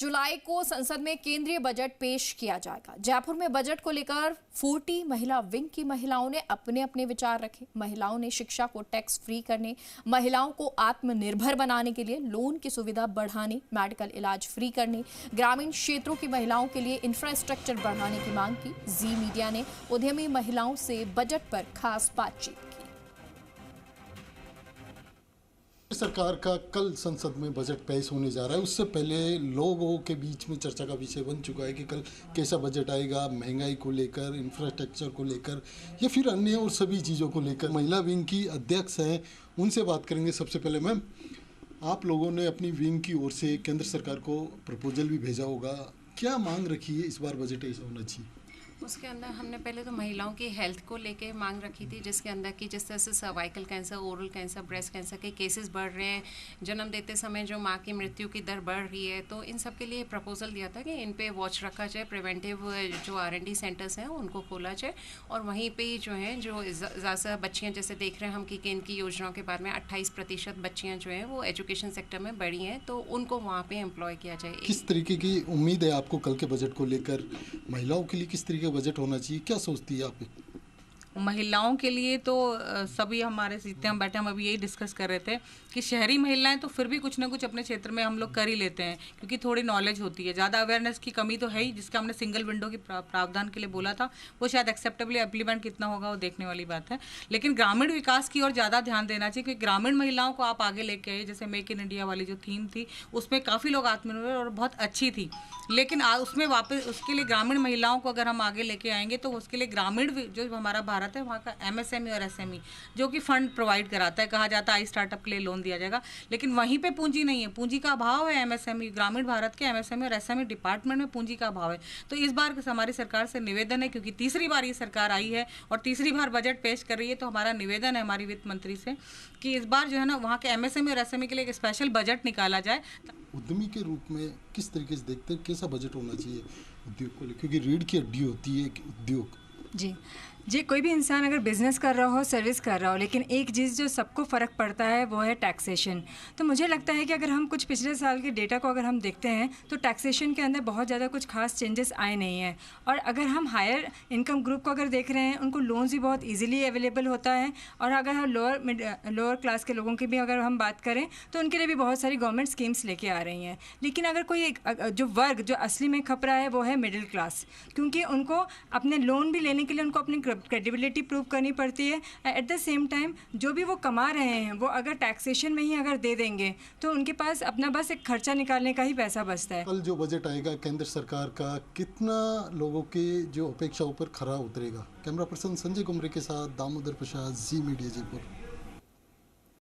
जुलाई को संसद में केंद्रीय बजट पेश किया जाएगा। जयपुर में बजट को लेकर 40 महिला विंग की महिलाओं ने अपने अपने विचार रखे। महिलाओं ने शिक्षा को टैक्स फ्री करने, महिलाओं को आत्मनिर्भर बनाने के लिए लोन की सुविधा बढ़ाने, मेडिकल इलाज फ्री करने, ग्रामीण क्षेत्रों की महिलाओं के लिए इंफ्रास्ट्रक्चर बढ़ाने की मांग की। जी मीडिया ने उद्यमी महिलाओं से बजट पर खास बातचीत की। सरकार का कल संसद में बजट पेश होने जा रहा है। उससे पहले लोगों के बीच में चर्चा का विषय बन चुका है कि कल कैसा बजट आएगा, महंगाई को लेकर, इंफ्रास्ट्रक्चर को लेकर या फिर अन्य और सभी चीज़ों को लेकर। महिला विंग की अध्यक्ष हैं, उनसे बात करेंगे। सबसे पहले मैम, आप लोगों ने अपनी विंग की ओर से केंद्र सरकार को प्रपोजल भी भेजा होगा, क्या मांग रखी है इस बार बजट ऐसा होना चाहिए? उसके अंदर हमने पहले तो महिलाओं की हेल्थ को लेके मांग रखी थी, जिसके अंदर कि जिस तरह से cervical cancer, oral cancer, breast cancer के केसेस बढ़ रहे हैं, जन्म देते समय जो माँ की मृत्यु की दर बढ़ रही है, तो इन सब के लिए प्रपोजल दिया था कि इन पे वॉच रखा जाए। प्रिवेंटिव जो R&D सेंटर्स हैं उनको खोला जाए और वहीं पर जो है जो ज़्यादा बच्चियाँ जैसे देख रहे हैं हम कि इनकी योजनाओं के बारे में 28% बच्चियाँ जो हैं वो एजुकेशन सेक्टर में बढ़ी हैं, तो उनको वहाँ पर एम्प्लॉय किया जाए। किस तरीके की उम्मीद है आपको कल के बजट को लेकर? महिलाओं के लिए किस तरीके बजट होना चाहिए, क्या सोचती है आप? महिलाओं के लिए तो सभी हमारे जितने हम बैठे हम अभी यही डिस्कस कर रहे थे कि शहरी महिलाएं तो फिर भी कुछ ना कुछ अपने क्षेत्र में हम लोग कर ही लेते हैं, क्योंकि थोड़ी नॉलेज होती है। ज़्यादा अवेयरनेस की कमी तो है ही, जिसका हमने सिंगल विंडो की प्रावधान के लिए बोला था, वो शायद एक्सेप्टेबली इम्प्लीमेंट कितना होगा वो देखने वाली बात है। लेकिन ग्रामीण विकास की ओर ज़्यादा ध्यान देना चाहिए, क्योंकि ग्रामीण महिलाओं को आप आगे लेके आए। जैसे मेक इन इंडिया वाली जो थीम थी उसमें काफ़ी लोग आत्मनिर्भर और बहुत अच्छी थी, लेकिन उसमें वापस उसके लिए ग्रामीण महिलाओं को अगर हम आगे लेके आएंगे तो उसके लिए ग्रामीण जो हमारा भारत है वहाँ का MSME और SME जो कि फंड प्रोवाइड कराता है, कहा जाता है स्टार्टअप के लिए लोन दिया जाएगा, लेकिन वहीं पे पूंजी नहीं है, पूंजी का अभाव है। MSME ग्रामीण भारत के MSME और SME डिपार्टमेंट में पूंजी का अभाव है। तो इस बार हमारी सरकार से निवेदन है, क्योंकि तीसरी बार ये सरकार आई है और तीसरी बार बजट पेश कर रही है, तो हमारा निवेदन है हमारी वित्त मंत्री से कि इस बार जो है ना वहाँ के MSME और SME के लिए एक स्पेशल बजट निकाला जाए। उद्यमी के रूप में किस तरीके से देखते हैं, कैसा बजट होना चाहिए उद्योग को लेकर, क्योंकि रीढ़ की हड्डी होती है एक उद्योग? जी कोई भी इंसान अगर बिज़नेस कर रहा हो, सर्विस कर रहा हो, लेकिन एक चीज़ जो सबको फ़र्क पड़ता है वो है टैक्सेशन। तो मुझे लगता है कि अगर हम कुछ पिछले साल के डेटा को अगर हम देखते हैं तो टैक्सेशन के अंदर बहुत ज़्यादा कुछ खास चेंजेस आए नहीं हैं। और अगर हम हायर इनकम ग्रुप को अगर देख रहे हैं, उनको लोन्स भी बहुत ईजिली अवेलेबल होता है। और अगर हम लोअर क्लास के लोगों की भी अगर हम बात करें तो उनके लिए भी बहुत सारी गवर्नमेंट स्कीम्स लेके आ रही हैं। लेकिन अगर कोई जो वर्ग जो असली में खप रहा है वो है मिडिल क्लास, क्योंकि उनको अपने लोन भी लेने के लिए उनको अपनी क्रेडिबिलिटी प्रूव करनी पड़ती है। एट द सेम टाइम जो भी वो कमा रहे हैं वो अगर टैक्सेशन में ही अगर दे देंगे तो उनके पास अपना बस एक खर्चा निकालने का ही पैसा बचता है। कल जो बजट आएगा केंद्र सरकार का, कितना लोगों के जो अपेक्षाओं पर खरा उतरेगा? कैमरा पर्सन संजय कुमरे के साथ दामोदर प्रसाद, जी मीडिया जयपुर।